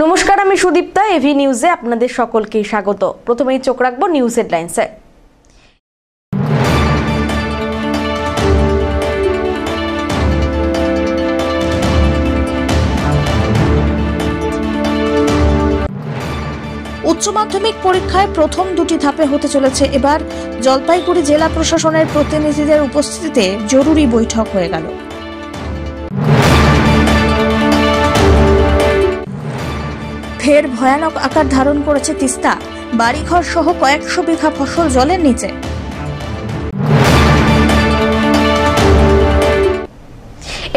নমস্কার, আমি সুদীপ্তা। এভি নিউজে আপনাদের সকলকে স্বাগত। প্রথমেই চোখ রাখবো নিউজ হেডলাইন্সে। উচ্চ মাধ্যমিক পরীক্ষায় প্রথম দুটি ধাপে হতে চলেছে এবার। জলপাইগুড়ি জেলা প্রশাসনের প্রতিনিধিদের উপস্থিতিতে জরুরি বৈঠক হয়ে গেল। ফের ভয়ানক আকার ধারণ করেছে তিস্তা। বাড়িঘর সহ কয়েকশো বিঘা ফসল জলের নিচে।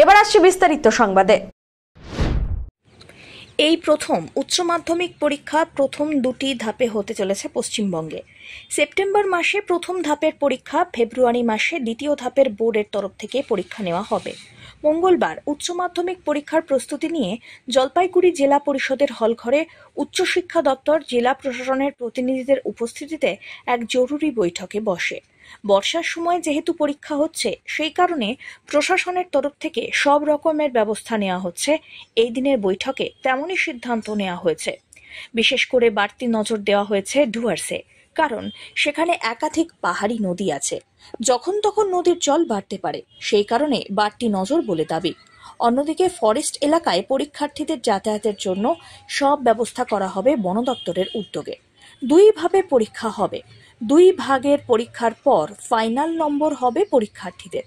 এবার আসছে বিস্তারিত সংবাদে। এই প্রথম উচ্চ মাধ্যমিক পরীক্ষা প্রথম দুটি ধাপে হতে চলেছে পশ্চিমবঙ্গে। সেপ্টেম্বর মাসে প্রথম ধাপের পরীক্ষা, ফেব্রুয়ারি মাসে দ্বিতীয় ধাপের বোর্ডের তরফ থেকে পরীক্ষা নেওয়া হবে। মঙ্গলবার উচ্চ মাধ্যমিক পরীক্ষার প্রস্তুতি নিয়ে জলপাইগুড়ি জেলা পরিষদের হলঘরে উচ্চশিক্ষা দপ্তর, জেলা প্রশাসনের প্রতিনিধিদের উপস্থিতিতে এক জরুরি বৈঠকে বসে। বর্ষার সময় যেহেতু পরীক্ষা হচ্ছে, সেই কারণে প্রশাসনের তরফ থেকে সব রকমের ব্যবস্থা নেওয়া হচ্ছে। এই দিনের বৈঠকে তেমনই সিদ্ধান্ত নেওয়া হয়েছে। বিশেষ করে বাড়তি নজর দেওয়া হয়েছে ডুয়ার্সে, কারণ সেখানে একাধিক পাহাড়ি নদী আছে। যখন তখন নদীর জল বাড়তে পারে, সেই কারণে বাড়তি নজর বলে দাবি। অন্যদিকে ফরেস্ট এলাকায় পরীক্ষার্থীদের যাতায়াতের জন্য সব ব্যবস্থা করা হবে বন দপ্তরের উদ্যোগে। দুই ভাবে পরীক্ষা হবে। দুই ভাগের পরীক্ষার পর ফাইনাল নম্বর হবে পরীক্ষার্থীদের।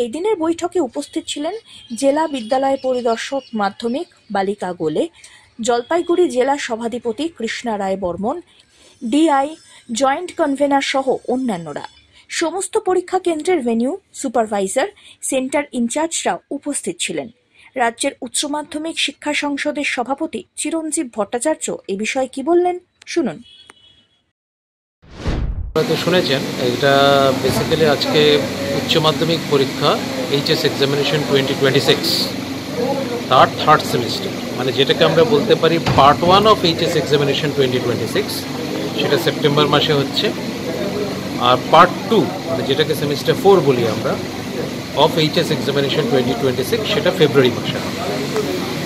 এই দিনের বৈঠকে উপস্থিত ছিলেন জেলা বিদ্যালয় পরিদর্শক মাধ্যমিক বালিকা গোলে, জলপাইগুড়ি জেলা সভাধিপতি Krishna Roy Barman, DI, joint convener সহ অন্যান্যরা। সমস্ত পরীক্ষা কেন্দ্রের ভেন্যু সুপারভাইজার, সেন্টার ইনচার্জরাও উপস্থিত ছিলেন। রাজ্যের উচ্চ মাধ্যমিক শিক্ষা সংসদের সভাপতি চিরঞ্জীব ভট্টাচার্য এ বিষয়ে কি বললেন, শুনুন। শুনেছেন, এটা বেসিক্যালি আজকে উচ্চ মাধ্যমিক পরীক্ষা এইচএস এক্সামিনেশন 2026 তার থার্ড সেমিস্টার, মানে যেটাকে আমরা বলতে পারি পার্ট 1 অফ এইচএস এক্সামিনেশন 2026, সেটা সেপ্টেম্বর মাসে হচ্ছে। আর পার্ট 2, মানে যেটাকে সেমিস্টার 4 বলি আমরা, অফ এইচএস এক্সামিনেশন 2026, সেটা ফেব্রুয়ারি মাসে।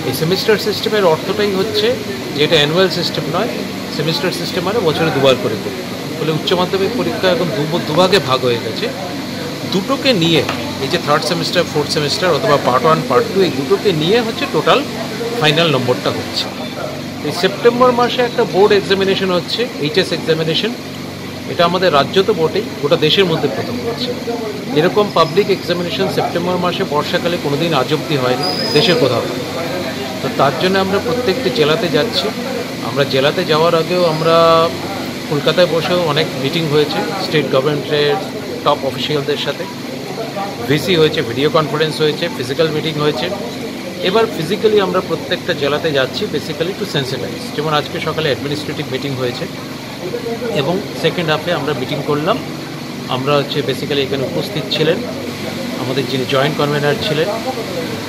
এই সেমিস্টার সিস্টেমের অর্থটাই হচ্ছে যে এটা অ্যানুয়াল সিস্টেম নয়, সেমিস্টার সিস্টেম মানে বছরে দুবার করে বলে উচ্চ মাধ্যমিক পরীক্ষা এখন দুভাগে ভাগ হয়ে গেছে। দুটোকে নিয়ে এই যে থার্ড সেমিস্টার, ফোর্থ সেমিস্টার অথবা পার্ট 1, পার্ট 2, এই দুটোকে নিয়ে হচ্ছে টোটাল ফাইনাল নম্বরটা হচ্ছে। এই সেপ্টেম্বর মাসে একটা বোর্ড এক্সামিনেশন হচ্ছে, এইচএস এক্সামিনেশন। এটা আমাদের রাজ্য তো বটেই, গোটা দেশের মধ্যে প্রথম হচ্ছে। এরকম পাবলিক এক্সামিনেশন সেপ্টেম্বর মাসে বর্ষাকালে কোনোদিন আজ অবধি হয়নি দেশের কোথাও। তো তার জন্য আমরা প্রত্যেকটি জেলাতে যাচ্ছি। আমরা জেলাতে যাওয়ার আগেও আমরা কলকাতায় বসেও অনেক মিটিং হয়েছে স্টেট গভর্নমেন্টের টপ অফিসিয়ালদের সাথে, ভিসি হয়েছে, ভিডিও কনফারেন্স হয়েছে, ফিজিক্যাল মিটিং হয়েছে। এবার ফিজিক্যালি আমরা প্রত্যেকটা জেলাতে যাচ্ছি বেসিক্যালি টু সেন্সিটাইজ। যেমন আজকে সকালে অ্যাডমিনিস্ট্রেটিভ মিটিং হয়েছে এবং সেকেন্ড হাফে আমরা মিটিং করলাম। আমরা বেসিক্যালি এখানে উপস্থিত ছিলেন আমাদের যিনি জয়েন্ট কনভেনার ছিলেন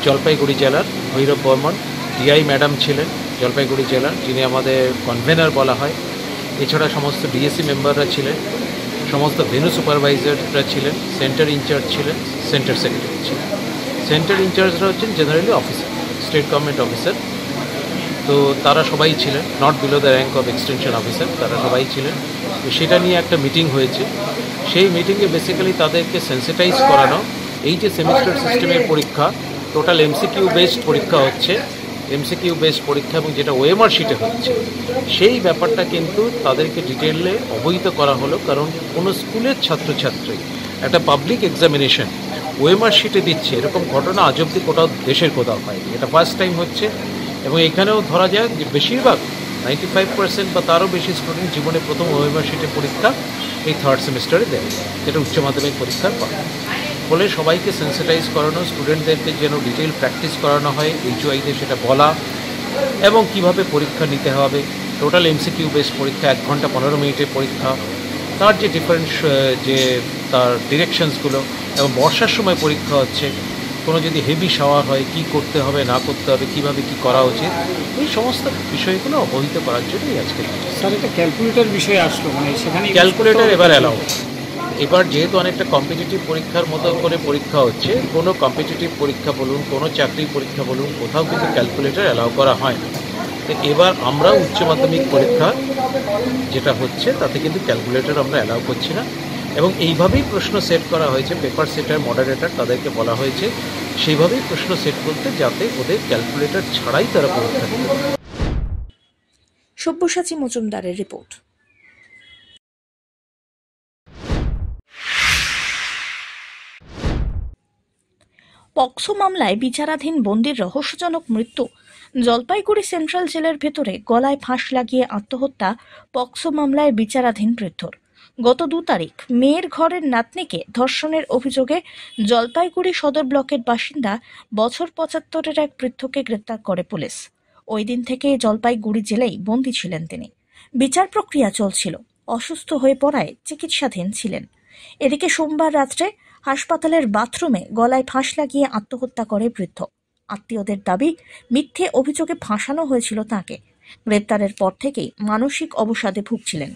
জলপাইগুড়ি জেলার ভৈরব বর্মন, ডিআই ম্যাডাম ছিলেন জলপাইগুড়ি জেলার, যিনি আমাদের কনভেনার বলা হয়। এছাড়া সমস্ত ডিএসসি মেম্বাররা ছিলেন, সমস্ত ভেন্যু সুপারভাইজাররা ছিলেন, সেন্টার ইনচার্জ ছিলেন, সেন্টার সেক্রেটারি ছিলেন। সেন্টার ইনচার্জরা হচ্ছেন generally officer, state government officer. তো তারা সবাই ছিলেন, not below the rank of extension officer, তারা সবাই ছিলেন। তো সেটা নিয়ে একটা মিটিং হয়েছে। সেই মিটিংয়ে বেসিক্যালি তাদেরকে সেন্সিটাইজ করানো, এই যে সেমিস্টার সিস্টেমের পরীক্ষা টোটাল এমসিকিউ বেসড পরীক্ষা হচ্ছে, এমসিকিউ বেসড পরীক্ষা এবং যেটা ওএমআর শিটে হচ্ছে, সেই ব্যাপারটা কিন্তু তাদেরকে ডিটেলে অবহিত করা হলো। কারণ কোনো স্কুলের ছাত্রছাত্রী একটা পাবলিক এক্সামিনেশন ওএমআর শিটে দিচ্ছে, এরকম ঘটনা আজ অবধি কোথাও দেশের কোথাও হয়নি। এটা ফার্স্ট টাইম হচ্ছে এবং এখানেও ধরা যাক যে বেশিরভাগ 95% বা তারও বেশি স্টুডেন্ট জীবনে প্রথম ওএমআর শিটে পরীক্ষা এই থার্ড সেমিস্টারে দেয়, যেটা উচ্চ মাধ্যমিক পরীক্ষার পর। ফলে সবাইকে সেন্সিটাইজ করানো, স্টুডেন্টদেরকে যেন ডিটেল প্র্যাকটিস করানো হয়, এইচওআইতে সেটা বলা এবং কিভাবে পরীক্ষা নিতে হবে। টোটাল এমসিকিউ বেস পরীক্ষা 1 ঘন্টা 15 মিনিটের পরীক্ষা, তার যে ডিফারেন্ট যে তার ডিরেকশনসগুলো, এবং বর্ষার সময় পরীক্ষা হচ্ছে, কোনো যদি হেভি শাওয়ার হয় কী করতে হবে না করতে হবে, কীভাবে কী করা উচিত, এই সমস্ত বিষয়গুলো অবহিত করার জন্যই আজকে। স্যার, একটা ক্যালকুলেটর বিষয়ে আসলো, মানে সেখানে ক্যালকুলেটর এবার অ্যালাউ। এবার যেহেতু অনেকটা কম্পিটিটিভ পরীক্ষার মতো করে পরীক্ষা হচ্ছে, কোনো কম্পিটিটিভ পরীক্ষা বলুন, কোনো চাকরি পরীক্ষা বলুন, কোথাও কিন্তু ক্যালকুলেটর অ্যালাউ করা হয় না। তো এবার আমরা উচ্চ মাধ্যমিক পরীক্ষা যেটা হচ্ছে তাতে কিন্তু ক্যালকুলেটর আমরা অ্যালাউ করছি না, এবং এইভাবেই প্রশ্ন সেট করা হয়েছে। পেপার সেটার, মডারেটর তাদেরকে বলা হয়েছে সেইভাবেই প্রশ্ন সেট করতে, যাতে ওদের ক্যালকুলেটর ছাড়াই তারা পরীক্ষা দিতে পারে। সব্যসাচী মজুমদারের রিপোর্ট। পক্সো মামলায় বিচারাধীন বন্দির রহস্যজনক মৃত্যু। জলপাইগুড়ি সেন্ট্রাল জেলের ভেতরে গলায় ফাঁস লাগিয়ে আত্মহত্যা পক্সো মামলায় বিচারাধীন বৃদ্ধর। গত 2 তারিখ মেয়ের ঘরের নাতনিকে ধর্ষণের অভিযোগে জলপাইগুড়ি সদর ব্লকের বাসিন্দা বছর 75-এর এক বৃদ্ধকে গ্রেপ্তার করে পুলিশ। ওই দিন থেকে জলপাইগুড়ি জেলেই বন্দী ছিলেন তিনি। বিচার প্রক্রিয়া চলছিল। অসুস্থ হয়ে পড়ায় চিকিৎসাধীন ছিলেন। এদিকে সোমবার রাত্রে হাসপাতালের বাথরুমে গলায় ফাঁস লাগিয়ে আত্মহত্যা করে বৃদ্ধ। আত্মীয়দের দাবি, মিথ্যে অভিযোগে ফাঁসানো হয়েছিল তাঁকে। গ্রেপ্তারের পর থেকেই মানসিক অবসাদে ভুগছিলেন।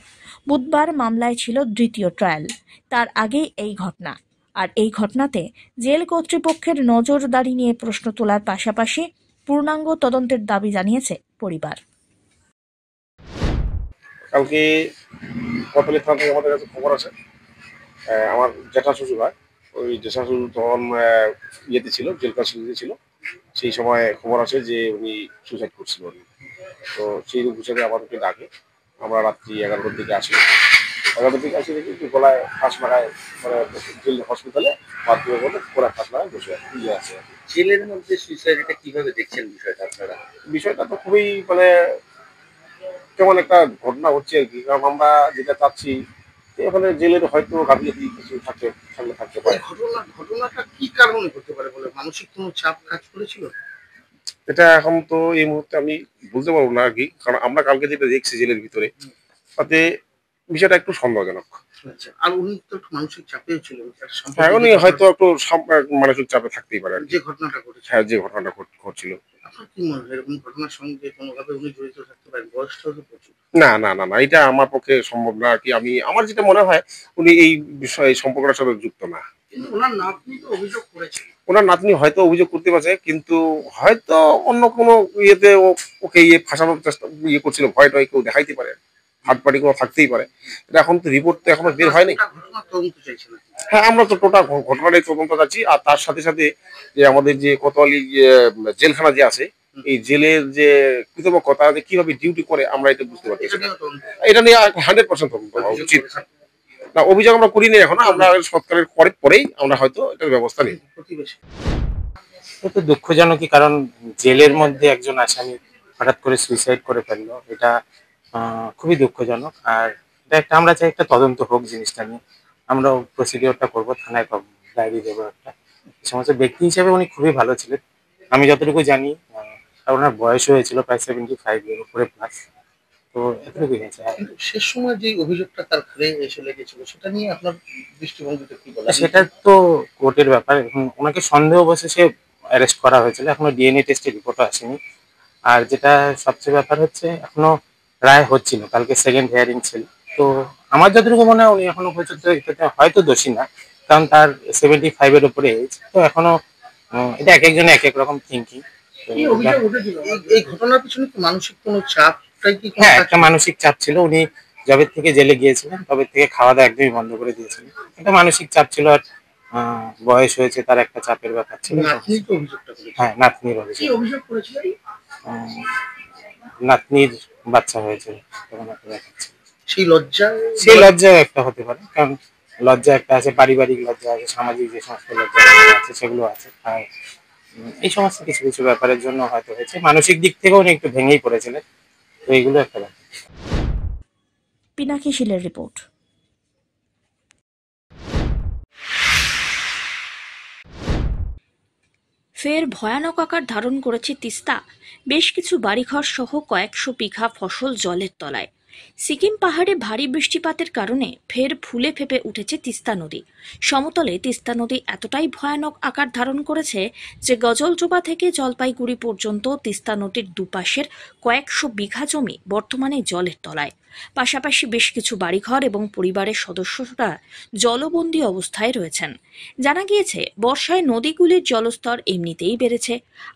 বুধবার মামলায় ছিল 2য় ট্রায়াল। তার আগেই এই ঘটনা। আর এই ঘটনাতে জেল কর্তৃপক্ষের নজরদারি নিয়ে প্রশ্ন তোলার পাশাপাশি পূর্ণাঙ্গ তদন্তের দাবি জানিয়েছে পরিবার। কালকে কপালি থানা থেকে আমাদের কাছে খবর আছে, আমার জ্যাঠা শ্বশুর হয়, ওই জ্যাঠা শ্বশুর তখন ইয়েতে ছিল, জেল কাস্টডিতে ছিল। সেই সময় খবর আছে যে উনি সুইসাইড করছিল। তো সেই রূপ হিসাবে আমাদেরকে ডাকে। আমরা রাত্রি 11টার দিকে আসি। 11টার দিকে আসি দেখি গলায় ফাঁস লাগায়, মানে জেল হসপিটালে বাথরুমের মধ্যে গলায় ফাঁস লাগায় বসে আছে। জেলের মধ্যে সুইসাইড, এটা কিভাবে দেখছেন বিষয়টা আপনারা? বিষয়টা তো খুবই মানে কেমন একটা ঘটনা হচ্ছে আর কি। কারণ আমরা যেটা চাচ্ছি এখানে জেলের হয়তো গাফিলতি কিছু থাকতে পারে। ঘটনাটা কি কারণে হতে পারে বলে মানসিক কোনো চাপ কাজ করেছিল? এটা এখন তো এই মুহূর্তে আমি বলতে পারবো না আর কি, কারণ আমরা কালকে যেটা দেখছি জেলের ভিতরে, তাতে বিষয়টা একটু সন্দেহজনক। আচ্ছা, আর উনি তো একটু মানসিক চাপেও ছিলেন। হ্যাঁ, উনি হয়তো একটু মানসিক চাপে থাকতেই পারে। যে ঘটনাটা ঘটেছে, হ্যাঁ, যে ঘটনাটা ঘটছিল। আপনার কি মনে হয় এরকম ঘটনার সঙ্গে কোনোভাবে উনি জড়িত থাকতে পারেন? বয়সটাও তো প্রচুর। না না না না, এটা আমার পক্ষে সম্ভব না আর কি। আমার যেটা মনে হয় উনি এই বিষয়ে সম্পর্কটার সাথে যুক্ত না। কিন্তু ওনার নাতনি তো অভিযোগ করেছে। ওনার নাতনি হয়তো অভিযোগ করতে পারছে, কিন্তু হয়তো অন্য কোনো ইয়েতে ওকে ফাঁসানোর চেষ্টা করছিল। ভয় টয় কেউ দেখাইতে পারে, হাত পাটি কোনো থাকতেই পারে। এটা এখন তো রিপোর্ট তো এখনো বের হয়নি। ঘটনা তদন্ত চাইছে না? হ্যাঁ, আমরা তো টোটাল ঘটনাটাই তদন্ত চাচ্ছি। আর তার সাথে সাথে যে আমাদের যে কোতোয়ালি জেলখানা যে আছে, এই জেলের যে কর্তৃপক্ষ তারা যে কিভাবে ডিউটি করে আমরা এটা বুঝতে পারছি না। এটা নিয়ে 100% তদন্ত হওয়া উচিত। না, অভিযোগ আমরা করিনি এখন, আমরা সৎকারের পরেই আমরা হয়তো এটার ব্যবস্থা নিই। তো দুঃখজনকই, কারণ জেলের মধ্যে একজন আসামি হঠাৎ করে সুইসাইড করে ফেললো, এটা খুবই দুঃখজনক। আর এটা একটা, আমরা চাই একটা তদন্ত হোক জিনিসটা নিয়ে। আমরা প্রসিডিওরটা করবো, থানায় ডায়েরি দেবো একটা। সমস্ত ব্যক্তি হিসেবে উনি খুবই ভালো ছিলেন, আমি যতটুকু জানি। আর ওনার বয়স হয়েছিল প্রায় 75-এর উপরে প্লাস। তো এতটুকুই হয়েছে। শেষ সময় যে অভিযোগটা তার ঘরে এসে লেগেছিল, সেটা নিয়ে আপনার দৃষ্টিভঙ্গিটা কি বলে? সেটা তো কোর্টের ব্যাপার। ওনাকে সন্দেহ অবশেষে অ্যারেস্ট করা হয়েছিল, এখনো ডিএনএ টেস্টের রিপোর্টও আসেনি। আর যেটা সবচেয়ে ব্যাপার হচ্ছে, এখনো রায় হচ্ছিল, কালকে সেকেন্ড হিয়ারিং ছিল। তো আমার যতটুকু মনে হয় উনি এখনো পর্যন্ত এটাতে হয়তো দোষী না, কারণ তার 75-এর উপরে এজ। তো এখনো এটা এক একজনের এক এক রকম থিঙ্কিং। এই ঘটনার পিছনে কি মানসিক কোনো চাপটাই কি? হ্যাঁ, একটা মানসিক চাপ ছিল। উনি যবে থেকে জেলে গিয়েছিলেন তবে থেকে খাওয়া দাওয়া একদমই বন্ধ করে দিয়েছিলেন। একটা মানসিক চাপ ছিল, আর বয়স হয়েছে, তার একটা চাপের ব্যাপার ছিল। হ্যাঁ, নাতনির অভিযোগ করেছিল। নাতনির বাচ্চা হয়েছে তখন একটা ব্যাপার ছিল। সেই লজ্জা একটা হতে পারে, কারণ লজ্জা একটা আছে, পারিবারিক লজ্জা আছে, সামাজিক যে সমস্ত লজ্জা আছে সেগুলো আছে। আর এই সমস্ত কিছু কিছু ব্যাপারের জন্য হয়তো হয়েছে। মানসিক দিক থেকেও উনি একটু ভেঙেই পড়েছিলেন। তো এইগুলো একটা ব্যাপার। পিনাকি শীলের রিপোর্ট। ফের ভয়ানক আকার ধারণ করেছে তিস্তা। বেশ কিছু বাড়িঘর সহ কয়েকশো বিঘা ফসল জলের তলায়। সিকিম পাহাড়ে ভারী বৃষ্টিপাতের কারণে ফের ফুলে ফেপে উঠেছে তিস্তা নদী। সমতলে তিস্তা নদী এতটাই ভয়ানক আকার ধারণ করেছে যে গজলডোবা থেকে জলপাইগুড়ি পর্যন্ত তিস্তা নদীর দুপাশের কয়েকশো বিঘা জমি বর্তমানে জলের তলায়। পাশাপাশি বেশ কিছু বাড়িঘর এবং পরিবারের সদস্যরা জলবন্দী অবস্থায় রয়েছেন। জানা গিয়েছে, বর্ষায় নদীগুলির জলস্তর এমনিতেই বেড়েছে,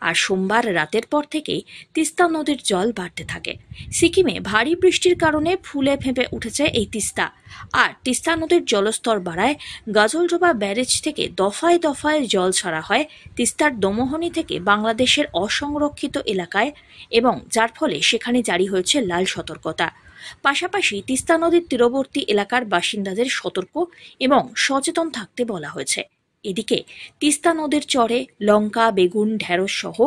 আর সোমবার রাতের পর থেকেই তিস্তা নদীর জল বাড়তে থাকে। সিকিমে ভারী বৃষ্টির কারণে ফুলে ফেঁপে উঠেছে এই তিস্তা, আর তিস্তা নদীর জলস্তর বাড়ায় গাজলডোবা ব্যারেজ থেকে দফায় দফায় জল ছাড়া হয় তিস্তার দমোহনী থেকে বাংলাদেশের অসংরক্ষিত এলাকায়, এবং যার ফলে সেখানে জারি হয়েছে লাল সতর্কতা। পাশাপাশি তিস্তা নদীর তীরবর্তী এলাকার বাসিন্দাদের সতর্ক এবং সচেতন থাকতে বলা হয়েছে। এদিকে তিস্তা নদীর চরে লঙ্কা, বেগুন, ঢেঁড়স সহ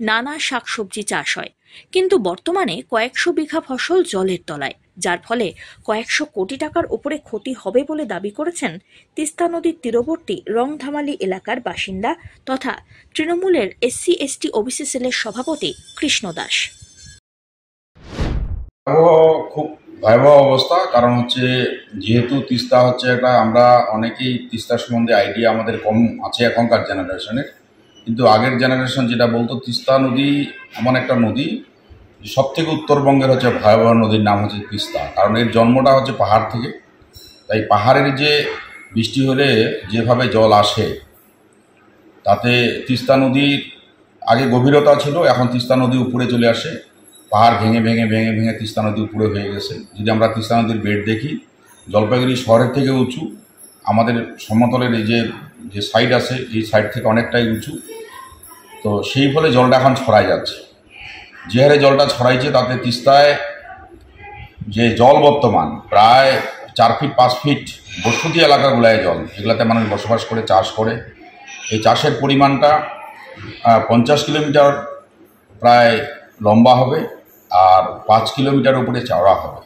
নানা শাকসবজি চাষ হয়, কিন্তু বর্তমানে কয়েকশো বিঘা ফসল জলের তলায়, যার ফলে কয়েকশো কোটি টাকার উপরে ক্ষতি হবে বলে দাবি করেছেন তিস্তা নদীর তীরবর্তী রংধামালি এলাকার বাসিন্দা তথা তৃণমূলের SC/ST ওবিসি সেলের সভাপতি কৃষ্ণ দাস। খুব ভয়াবহ অবস্থা, কারণ হচ্ছে যেহেতু তিস্তা হচ্ছে একটা, আমরা অনেকেই তিস্তা সম্বন্ধে আইডিয়া আমাদের কম আছে এখনকার জেনারেশনের, কিন্তু আগের জেনারেশন যেটা বলতো তিস্তা নদী এমন একটা নদী, সব থেকে উত্তরবঙ্গের হচ্ছে ভয়াবহ নদীর নাম হচ্ছে তিস্তা, কারণ এর জন্মটা হচ্ছে পাহাড় থেকে। তাই পাহাড়ের যে বৃষ্টি হলে যেভাবে জল আসে, তাতে তিস্তা নদীর আগে গভীরতা ছিল, এখন তিস্তা নদী উপরে চলে আসে, পাহাড় ভেঙে ভেঙে ভেঙে ভেঙে তিস্তা নদী উপরে হয়ে গেছে। যদি আমরা তিস্তা নদীর বেড দেখি, জলপাইগুড়ি শহরের থেকে উঁচু, আমাদের সমতলের এই যে সাইড আছে এই সাইড থেকে অনেকটাই উঁচু। তো সেই ফলে জলটা এখন ছড়াই যাচ্ছে, যে হারে জলটা ছড়াইছে তাতে তিস্তায় যে জল বর্তমান প্রায় 4 ফিট 5 ফিট বসতি এলাকাগুলায় জল, এগুলাতে মানুষ বসবাস করে চাষ করে। এই চাষের পরিমাণটা 50 কিলোমিটার প্রায় লম্বা হবে আর 5 কিলোমিটার উপরে চওড়া হবে।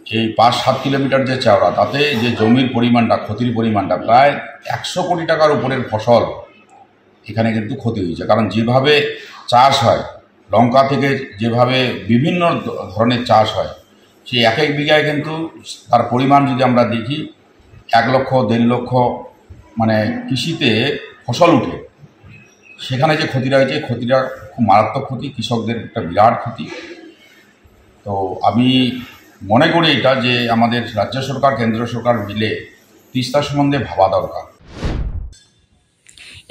এই 5-7 কিলোমিটার যে চওড়া, তাতে যে জমির পরিমাণটা, ক্ষতির পরিমাণটা প্রায় 100 কোটি টাকার উপরের ফসল এখানে কিন্তু ক্ষতি হয়েছে। কারণ যেভাবে চাষ হয়, লঙ্কা থেকে যেভাবে বিভিন্ন ধরনের চাষ হয়, সেই এক এক বিঘায় কিন্তু তার পরিমাণ যদি আমরা দেখি 1 লক্ষ 1.5 লক্ষ মানে কৃষিতে ফসল উঠে, সেখানে যে ক্ষতিটা হয়েছে, ক্ষতিটা খুব মারাত্মক ক্ষতি, কৃষকদের একটা বিরাট ক্ষতি। তো আমি মনে করি এটা যে আমাদের রাজ্য সরকার কেন্দ্র সরকার মিলে তিস্তা সম্বন্ধে ভাবা দরকার।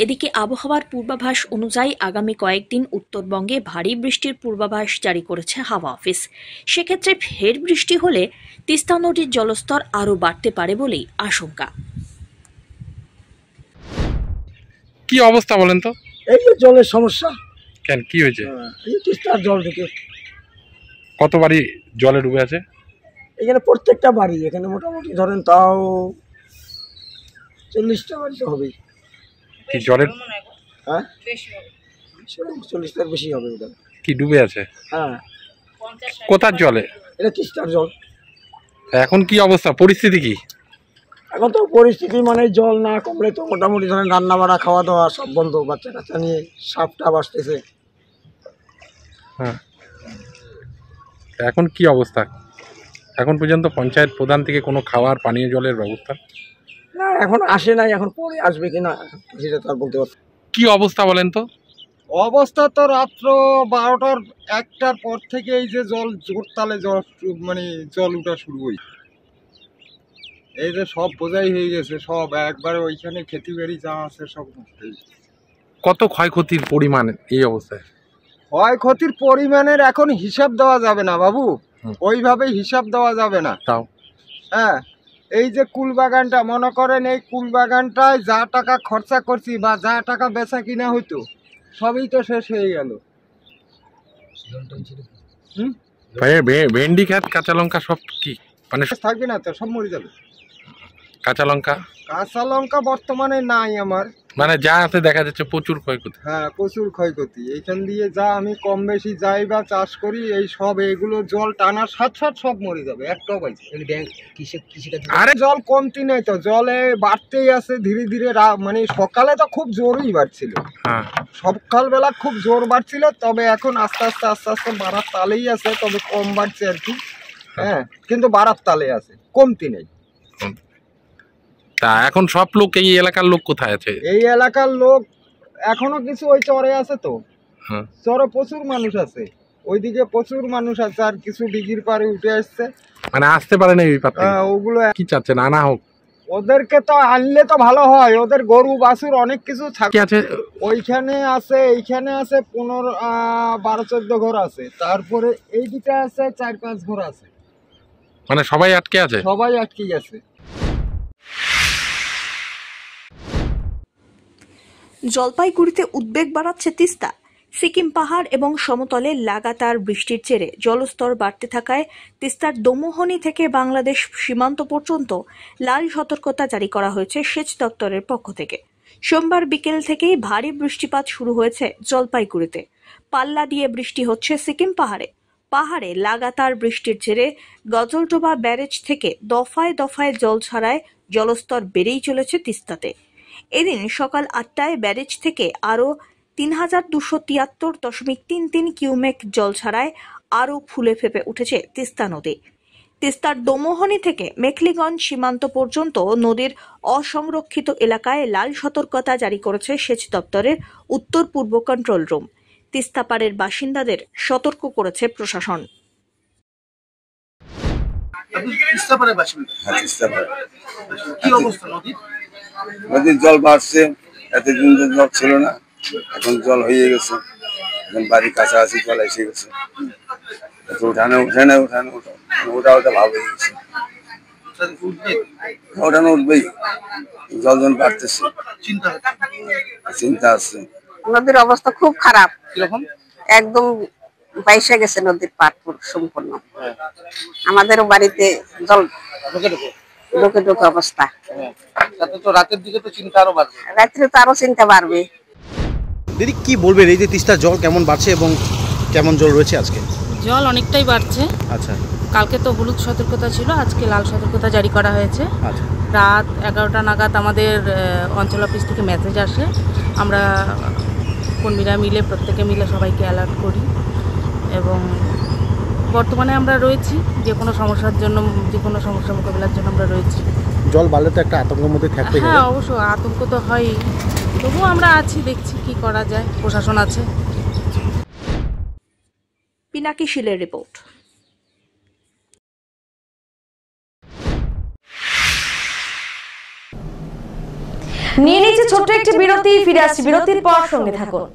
এদিকে আবহাওয়ার পূর্বাভাস অনুযায়ী আগামী কয়েকদিন উত্তরবঙ্গে ভারী বৃষ্টির পূর্বাভাস জারি করেছে হাওয়া অফিস। সেক্ষেত্রে ফের বৃষ্টি হলে তিস্তা নদীর জলস্তর আরও বাড়তে পারে বলেই আশঙ্কা। কি অবস্থা বলেন তো? এই যে জলের সমস্যা। কেন, কি হয়েছে? এই তিস্তার জল থেকে কত বাড়ি জলে ডুবে আছে এখানে? প্রত্যেকটা বাড়ি এখানে মোটামুটি ধরেন তাও 40টা বাড়ি তো হবেই। কি জলের? হ্যাঁ, 40টার বেশি হবে এটা। কি ডুবে আছে? হ্যাঁ। কোথার জলে? এটা তিস্তার জল। এখন কি অবস্থা, পরিস্থিতি কি? এখন তো পরিস্থিতি মানে জল না কমলে তো মোটামুটি ধরেন রান্না বাড়া, খাওয়া দাওয়া সব বন্ধ, বাচ্চা কাচ্চা নিয়ে সাপটা আসতেছে। হ্যাঁ, এখন কি অবস্থা? এখন পর্যন্ত পঞ্চায়েত প্রধান থেকে কোনো খাওয়ার পানীয় জলের ব্যবস্থা না, এখন আসে নাই, এখন পরে আসবে কিনা সেটা তো আর বলতে পারছি। কি অবস্থা বলেন তো? অবস্থা তো রাত্র 12টার 1টার পর থেকে এই যে জল জোর তালে জল মানে জল উঠা শুরু হয়েছে। এই যে সব বোঝাই হয়ে গেছে, সব একবারে ওইখানে খেতে বাড়ি যা আছে সব নষ্ট হয়ে গেছে। কত ক্ষয়ক্ষতির পরিমাণ এই অবস্থায়? ক্ষয়ক্ষতির পরিমাণের এখন হিসাব দেওয়া যাবে না বাবু, ওইভাবে হিসাব দেওয়া যাবে না। তাও হ্যাঁ, এই যে কুলবাগানটা মনে করেন, এই কুলবাগানটায় যা টাকা খরচা করছি বা যা টাকা বেচা কিনা হইতো সবই তো শেষ হয়ে গেল। ভেন্ডি খাত, কাঁচা লঙ্কা সব কি মানে থাকবে না তো, সব মরে যাবে। কাঁচা লঙ্কা? কাঁচা লঙ্কা বর্তমানে নাই আমার, মানে যা আছে দেখা যাচ্ছে প্রচুর ক্ষয়ক্ষতি। হ্যাঁ, প্রচুর ক্ষয়ক্ষতি। এইখান দিয়ে যা আমি কম বেশি যাই বা চাষ করি, এই সব এগুলো জল টানার সাথে সাথে সব মরে যাবে, একটাও পাইছে। আরে জল কমতি নেই তো, জলে বাড়তেই আছে ধীরে ধীরে। মানে সকালে তো খুব জোরই বাড়ছিল, সকালবেলা খুব জোর বাড়ছিল, তবে এখন আস্তে আস্তে আস্তে আস্তে বাড়ার তালেই আছে, তবে কম বাড়ছে আর কি। হ্যাঁ, কিন্তু বাড়ার তালে আছে, কমতি নেই। তা এখন সব লোক, এই এলাকার লোক কোথায় আছে? এই এলাকার লোক এখনো কিছু ওই চরে আছে তো, চরে প্রচুর মানুষ আছে, ওইদিকে প্রচুর মানুষ আছে, আর কিছু ডিগির পারে উঠে আসছে, মানে আসতে পারে না এই পাত্রে। ওগুলো কি চাচ্ছেন, আনা হোক? ওদেরকে তো আনলে তো ভালো হয়, ওদের গরু বাছুর অনেক কিছু কি আছে ওইখানে আছে, এইখানে আছে 12-14 ঘর আছে, তারপরে এইদিকে আছে 4-5 ঘর আছে, মানে সবাই আটকে আছে, সবাই আটকে গেছে। জলপাইগুড়িতে উদ্বেগ বাড়াচ্ছে তিস্তা। সিকিম পাহাড় এবং সমতলে লাগাতার বৃষ্টির জেরে জলস্তর বাড়তে থাকায় তিস্তার দমোহনী থেকে বাংলাদেশ সীমান্ত পর্যন্ত লাল সতর্কতা জারি করা হয়েছে সেচ দপ্তরের পক্ষ থেকে। সোমবার বিকেল থেকেই ভারী বৃষ্টিপাত শুরু হয়েছে জলপাইগুড়িতে। পাল্লা দিয়ে বৃষ্টি হচ্ছে সিকিম পাহাড়ে লাগাতার বৃষ্টির জেরে গজলডোবা ব্যারেজ থেকে দফায় দফায় জল ছাড়ায় জলস্তর বেড়েই চলেছে তিস্তাতে। এদিন সকাল 8টায় ব্যারেজ থেকে আরও 3273.33 কিউমেক জল ছাড়ায় আরও ফুলে ফেপে উঠেছে তিস্তা নদী। তিস্তার দমোহনী থেকে মেখলিগঞ্জ সীমান্ত পর্যন্ত নদীর অসংরক্ষিত এলাকায় লাল সতর্কতা জারি করেছে সেচ দপ্তরের উত্তর পূর্ব কন্ট্রোল রুম। তিস্তা পাড়ের বাসিন্দাদের সতর্ক করেছে প্রশাসন। নদীর জল বাড়ছে, এতদিন জল ছিল না, এখন জল হয়ে গেছে, এখন বাড়ির কাছাকাছি জল এসে গেছে, উঠানো ওটা ভাব হয়ে গেছে, ওঠানো উঠবেই, জল যখন বাড়তেছে চিন্তা আছে। নদীর অবস্থা খুব খারাপ, একদম বাইসে গেছে নদীর পাট সম্পূর্ণ। আমাদেরও বাড়িতে জল ঢুকে ঢুকে অবস্থা। রাতের দিকে তো চিন্তা আরো বাড়বে, রাত্রে তো আরো চিন্তা বাড়বে। দিদি কি বলবেন, এই যে তিস্তার জল কেমন বাড়ছে এবং কেমন জল রয়েছে আজকে? জল অনেকটাই বাড়ছে। আচ্ছা, কালকে তো হলুদ সতর্কতা ছিল, আজকে লাল সতর্কতা জারি করা হয়েছে। আচ্ছা, রাত 11টা নাগাদ আমাদের অঞ্চল অফিস থেকে মেসেজ আসে, আমরা কর্মীরা মিলে প্রত্যেকে মিলে সবাইকে অ্যালার্ট করি এবং বর্তমানে আমরা রয়েছি। যে কোনো সমস্যার জন্য, যে কোনো সমস্যা মোকাবিলার জন্য আমরা রয়েছি। জল বাড়লে তো একটা আতঙ্কের মধ্যে থাকতে হবে। হ্যাঁ, অবশ্য আতঙ্ক তো হয়ই, তবুও আমরা আছি, দেখছি কি করা যায়, প্রশাসন আছে। পিনাকি শীলের রিপোর্ট। নিয়ে নিচ্ছে ছোট্ট একটি বিরতি, ফিরে আসছি বিরতির পর, সঙ্গে থাকুন।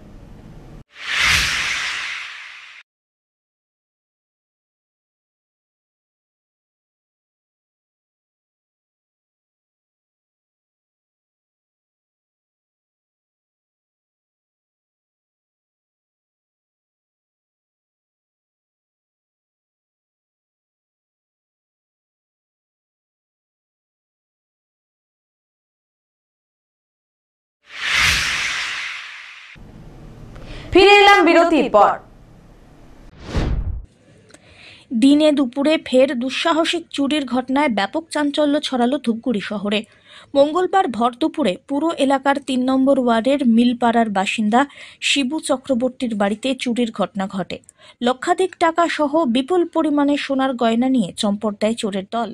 ফিরে এলাম বিরতির পর। দিনে দুপুরে ফের দুঃসাহসিক চুরির ঘটনায় ব্যাপক চাঞ্চল্য ছড়ালো ধূপগুড়ি শহরে। মঙ্গলবার ভর দুপুরে পুরো এলাকার 3 নম্বর ওয়ার্ডের মিলপাড়ার বাসিন্দা শিবু চক্রবর্তীর বাড়িতে চুরির ঘটনা ঘটে। লক্ষাধিক টাকা সহ বিপুল পরিমাণে সোনার গয়না নিয়ে চম্পট দেয় চোরের দল।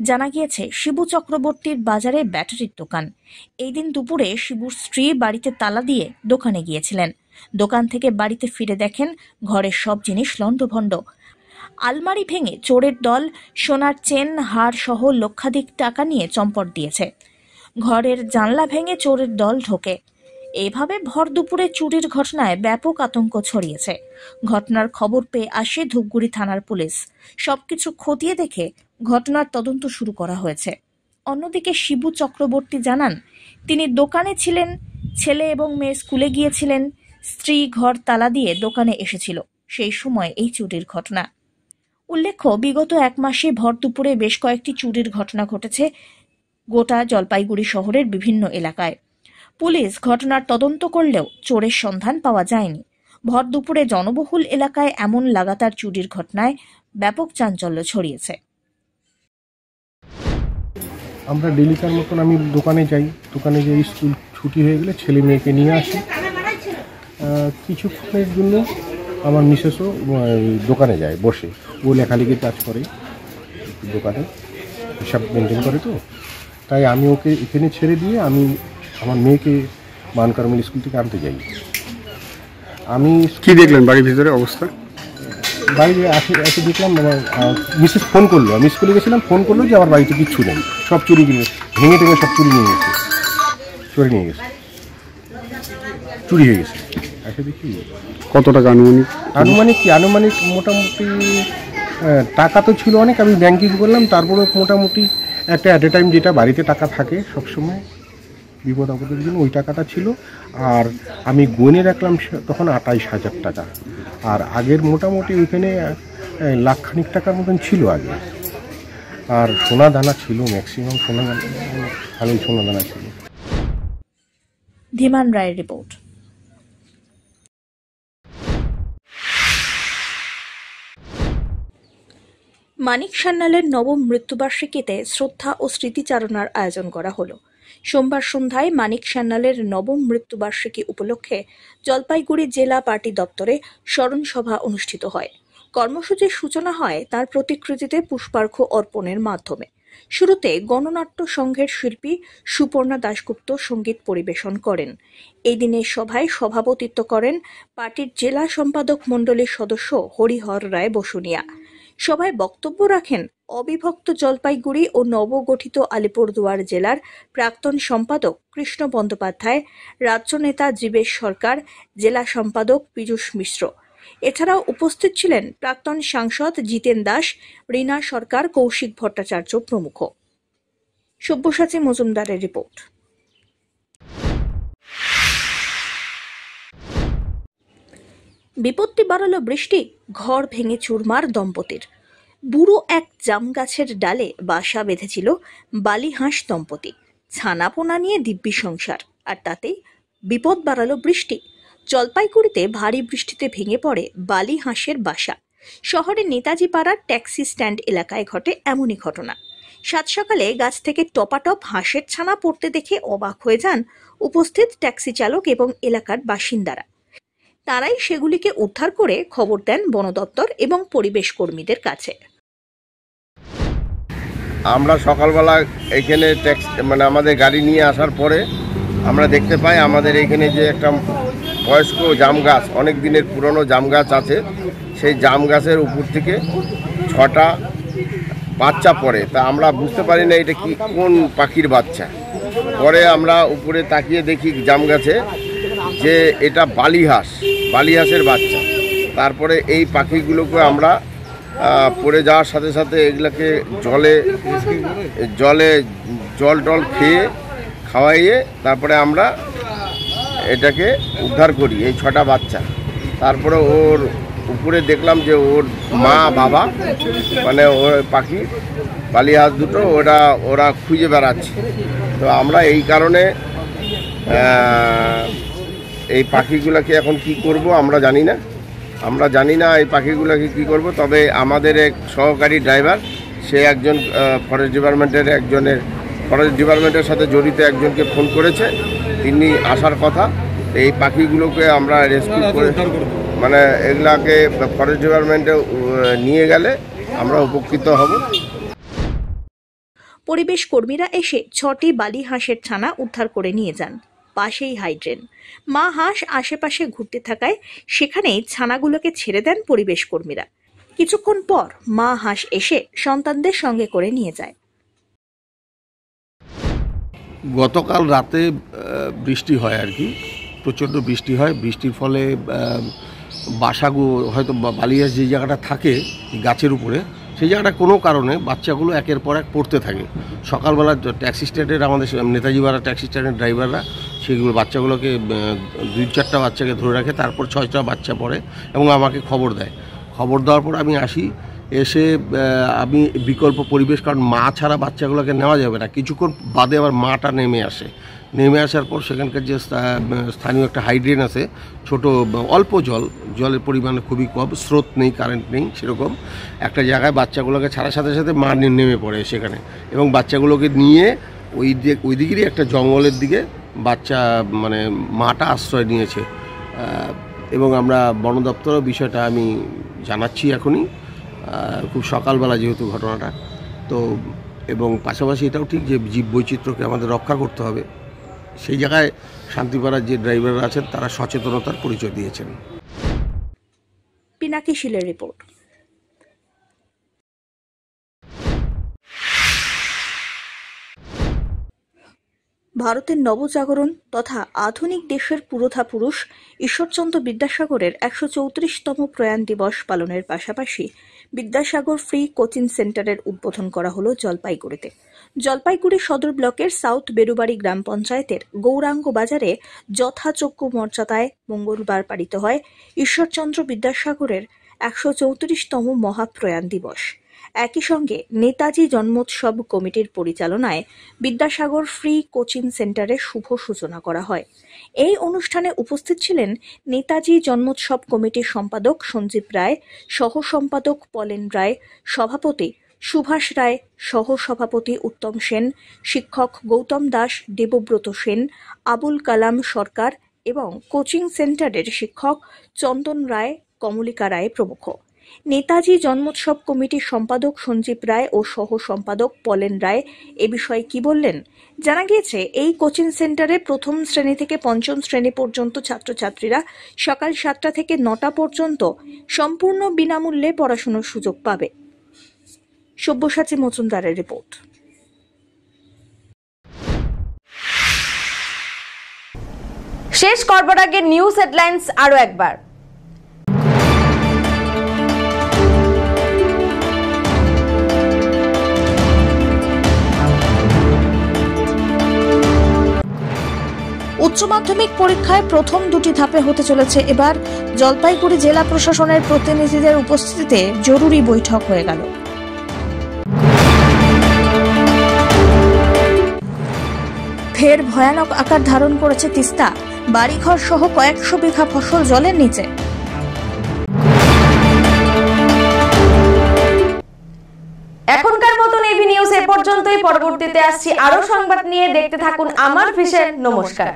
জানা গিয়েছে, শিবু চক্রবর্তীর বাজারে ব্যাটারির দোকান। এই দিন দুপুরে শিবুর স্ত্রী বাড়িতে তালা দিয়ে দোকানে গিয়েছিলেন। দোকান থেকে বাড়িতে ফিরে দেখেন ঘরের সব জিনিস লণ্ডভণ্ড। আলমারি ভেঙে চোরের দল সোনার চেন, হার সহ লক্ষাধিক টাকা নিয়ে চম্পট দিয়েছে। ঘরের জানলা ভেঙে চোরের দল ঢোকে। এভাবে ভর দুপুরে চুরির ঘটনায় ব্যাপক আতঙ্ক ছড়িয়েছে। ঘটনার খবর পেয়ে আসে ধূপগুড়ি থানার পুলিশ। সবকিছু খতিয়ে দেখে ঘটনার তদন্ত শুরু করা হয়েছে। অন্যদিকে শিবু চক্রবর্তী জানান, তিনি দোকানে ছিলেন, ছেলে এবং মেয়ে স্কুলে গিয়েছিলেন, স্ত্রী ঘর তালা দিয়ে দোকানে এসেছিল, সেই সময় এই চুরির ঘটনা। উল্লেখ্য, বিগত 1 মাসে ভর দুপুরে বেশ কয়েকটি চুরির ঘটনা ঘটেছে গোটা জলপাইগুড়ি শহরের বিভিন্ন এলাকায়। পুলিশ ঘটনার তদন্ত করলেও চোরের সন্ধান পাওয়া যায়নি। ভর দুপুরে জনবহুল এলাকায় এমন লাগাতার চুরির ঘটনায় ব্যাপক চাঞ্চল্য ছড়িয়েছে। আমরা ডেলিকার মতন আমি দোকানে যাই, স্কুল ছুটি হয়ে গেলে ছেলে মেয়েকে নিয়ে আসি। কিছুক্ষণের জন্য আমার মিসেসও দোকানে যায়, বসে ও লেখালেখির কাজ করে, দোকানে হিসাব মেনটেন করে, তো তাই আমি ওকে এখানে ছেড়ে দিয়ে আমি আমার মেয়েকে মানকারমিল স্কুল থেকে আনতে যাই। আমি কি দেখলেন বাড়ির ভিতরে অবস্থা? বাইরে এসে দেখলাম আমার মিসেস ফোন করলো, আমি স্কুলে গেছিলাম, ফোন করলো যে আমার বাড়িতে কিচ্ছু নেই, সব চুরি ভেঙে টেঙে সব চুরি নিয়ে গেছে, চুরি নিয়ে গেছে, চুরি হয়ে গেছে। এসে দেখি কত টাকা আনুমানিক মোটামুটি টাকা তো ছিল অনেক, আমি ব্যাংকিং করলাম, তারপরে মোটামুটি একটা অ্যাট এ টাইম যেটা বাড়িতে টাকা থাকে সবসময় বিপদ আপদের জন্য, ওই টাকাটা ছিল। আর আমি গুনে রাখলাম তখন 28,000 টাকা। আর আগের মোটামুটি ওইখানে লাখখানিক টাকার মতন ছিল আগে। আর সোনা দানা ছিল, ম্যাক্সিমাম সোনা দানা, ভালোই সোনা দানা ছিল। ধীমান রায়ের রিপোর্ট। মানিক সান্যালের নবম মৃত্যুবার্ষিকীতে শ্রদ্ধা ও স্মৃতিচারণার আয়োজন করা হলো। সোমবার সন্ধ্যায় মানিক সান্যালের নবম মৃত্যুবার্ষিকী উপলক্ষে জলপাইগুড়ি জেলা পার্টি দপ্তরে স্মরণ সভা অনুষ্ঠিত হয়। কর্মসূচির সূচনা হয় তার প্রতিকৃতিতে পুষ্পার্ঘ্য অর্পণের মাধ্যমে। শুরুতে গণনাট্য সংঘের শিল্পী সুপর্ণা দাশগুপ্ত সঙ্গীত পরিবেশন করেন। এই দিনের সভায় সভাপতিত্ব করেন পার্টির জেলা সম্পাদক মণ্ডলীর সদস্য হরিহর রায় বসুনিয়া। সভায় বক্তব্য রাখেন অবিভক্ত জলপাইগুড়ি ও নবগঠিত আলিপুরদুয়ার জেলার প্রাক্তন সম্পাদক কৃষ্ণ বন্দ্যোপাধ্যায়, রাজ্য নেতা জীবেশ সরকার, জেলা সম্পাদক পীযূষ মিশ্র। এছাড়াও উপস্থিত ছিলেন প্রাক্তন সাংসদ জিতেন দাস, রীনা সরকার, কৌশিক ভট্টাচার্য প্রমুখ। সব্যসাচী মজুমদারের রিপোর্ট। বিপত্তি বাড়ালো বৃষ্টি, ঘর ভেঙে চুরমার দম্পতির। বুড়ো এক জাম গাছের ডালে বাসা বেঁধেছিল বালি হাঁস দম্পতি। ছানাপোনা নিয়ে দিব্যি সংসার, আর তাতেই বিপদ বাড়ালো বৃষ্টি। জলপাইগুড়িতে ভারী বৃষ্টিতে ভেঙে পড়ে বালি হাঁসের বাসা। শহরের নেতাজি পাড়ার ট্যাক্সি স্ট্যান্ড এলাকায় ঘটে এমনই ঘটনা। সাত সকালে গাছ থেকে টপাটপ হাঁসের ছানা পড়তে দেখে অবাক হয়ে যান উপস্থিত ট্যাক্সি চালক এবং এলাকার বাসিন্দারা। তারাই সেগুলিকে উদ্ধার করে খবর দেন বন দপ্তর এবং পরিবেশ কর্মীদের কাছে। আমরা সকালবেলা এখানে আমাদের গাড়ি নিয়ে আসার পরে আমরা দেখতে পাই আমাদের এখানে যে একটা বয়স্ক জাম গাছ, অনেক দিনের পুরনো জাম গাছ আছে, সেই জাম গাছের উপর থেকে 6টা বাচ্চা পড়ে। তা আমরা বুঝতে পারি না এটা কি কোন পাখির বাচ্চা। পরে আমরা উপরে তাকিয়ে দেখি জাম গাছে যে এটা বালি হাঁসের বাচ্চা। তারপরে এই পাখিগুলোকে আমরা পড়ে যাওয়ার সাথে সাথে এগুলোকে জল খেয়ে খাওয়াইয়ে তারপরে আমরা এটাকে উদ্ধার করি, এই 6টা বাচ্চা। তারপরে ওর উপরে দেখলাম যে ওর মা বাবা ওর পাখি বালি হাঁস দুটো ওরা খুঁজে বেড়াচ্ছে। তো আমরা এই কারণে এই পাখিগুলোকে এখন কি করব আমরা জানি না এই পাখিগুলোকে কি করব। তবে আমাদের এক সহকারী ড্রাইভার, সে একজন ফরেস্ট ডিপার্টমেন্টের সাথে জড়িত একজনকে ফোন করেছে, তিনি আসার কথা। এই পাখিগুলোকে আমরা রেস্কিউ করে এগুলাকে ফরেস্ট ডিপার্টমেন্টে নিয়ে গেলে আমরা উপকৃত হব। পরিবেশ কর্মীরা এসে 6টি বালি হাঁসের ছানা উদ্ধার করে নিয়ে যান। পাশেই হাইড্রেন। মা হাঁস আশেপাশে ঘুরতে থাকায় সেখানেই ছানাগুলোকে ছেড়ে দেন পরিবেশ কর্মীরা। কিছুক্ষণ পর মা হাঁস এসে সন্তানদের সঙ্গে করে নিয়ে যায়। গতকাল রাতে বৃষ্টি হয় আর কি, প্রচণ্ড বৃষ্টি হয়। বৃষ্টির ফলে বাসাগুলো হয়তো বালিয়াস যে জায়গাটা থাকে গাছের উপরে, সেই জায়গাটা কোনো কারণে বাচ্চাগুলো একের পর এক পড়তে থাকে। সকালবেলা ট্যাক্সি স্ট্যান্ডের আমাদের নেতাজি পাড়া ট্যাক্সি স্ট্যান্ডের ড্রাইভাররা সেগুলো বাচ্চাগুলোকে 2-4টা বাচ্চাকে ধরে রাখে, তারপর 6টা বাচ্চা পড়ে এবং আমাকে খবর দেয়। খবর দেওয়ার পর আমি আসি, এসে আমি বিকল্প পরিবেশ, কারণ মা ছাড়া বাচ্চাগুলোকে নেওয়া যাবে না। কিছুক্ষণ বাদে আবার মাটা নেমে আসার পর সেখানকার যে স্থানীয় একটা হাইড্রেন আছে, ছোট অল্প জলের পরিমাণ খুবই কম, স্রোত নেই, কারেন্ট নেই, সেরকম একটা জায়গায় বাচ্চাগুলোকে ছাড়ার সাথে সাথে মা নেমে পড়ে সেখানে, এবং বাচ্চাগুলোকে নিয়ে ওই দিকেরই একটা জঙ্গলের দিকে মাটা আশ্রয় নিয়েছে। এবং আমরা বন দপ্তরের বিষয়টা আমি জানাচ্ছি এখনই, খুব সকালবেলা যেহেতু ঘটনাটা, তো এবং পাশাপাশি এটাও ঠিক যে জীব বৈচিত্র্যকে আমাদের রক্ষা করতে হবে। সেই জায়গায় শান্তিপাড়ার যে ড্রাইভাররা আছেন তারা সচেতনতার পরিচয় দিয়েছেন। পিনাকি শিলের রিপোর্ট। ভারতের নবজাগরণ তথা আধুনিক দেশের পুরোধা পুরুষ ঈশ্বরচন্দ্র বিদ্যাসাগরের ১৩৪তম প্রয়াণ দিবস পালনের পাশাপাশি বিদ্যাসাগর ফ্রি কোচিং সেন্টারের উদ্বোধন করা হল জলপাইগুড়িতে। জলপাইগুড়ি সদর ব্লকের সাউথ বেরুবাড়ি গ্রাম পঞ্চায়েতের গৌরাঙ্গ বাজারে যথাযোগ্য মর্যাদায় মঙ্গলবার পালিত হয় ঈশ্বরচন্দ্র বিদ্যাসাগরের ১৩৪তম মহাপ্রয়াণ দিবস। একই সঙ্গে নেতাজি জন্মোৎসব কমিটির পরিচালনায় বিদ্যাসাগর ফ্রি কোচিং সেন্টারের শুভ সূচনা করা হয়। এই অনুষ্ঠানে উপস্থিত ছিলেন নেতাজি জন্মোৎসব কমিটির সম্পাদক সঞ্জীব রায়, সহ সম্পাদক পলেন রায়, সভাপতি সুভাষ রায়, সহ সভাপতি উত্তম সেন, শিক্ষক গৌতম দাস, দেবব্রত সেন, আবুল কালাম সরকার এবং কোচিং সেন্টারের শিক্ষক চন্দন রায়, কমলিকা রায় প্রমুখ। নেতাজি জন্মোৎসব কমিটির সম্পাদক সঞ্জীব রায় ও সহ সম্পাদক পলেন রায় এ বিষয়ে কি বললেন? জানা গিয়েছে, এই কোচিং সেন্টারে প্রথম শ্রেণী থেকে পঞ্চম শ্রেণী পর্যন্ত ছাত্রছাত্রীরা সকাল 7টা থেকে 9টা পর্যন্ত সম্পূর্ণ বিনামূল্যে পড়াশোনার সুযোগ পাবে। সব্যসাচী মজুমদারের রিপোর্ট। শেষ করবার আগে নিউজ হেডলাইন্স আরো একবার। উচ্চ মাধ্যমিক পরীক্ষায় প্রথম দুটি ধাপে হতে চলেছে এবার। জলপাইগুড়ি জেলা প্রশাসনের প্রতিনিধিদের উপস্থিতিতে জরুরি বৈঠক হয়ে গেল। ফের ভয়ানক আকার ধারণ করেছে তিস্তা। বাড়িঘর সহ কয়েকশো বিঘা ফসল জলের নিচে। এখনকার মতন এভি নিউজ এ পর্যন্তই। পরবর্তীতে আসছি আরো সংবাদ নিয়ে। দেখতে থাকুন আমার ভিশন। নমস্কার।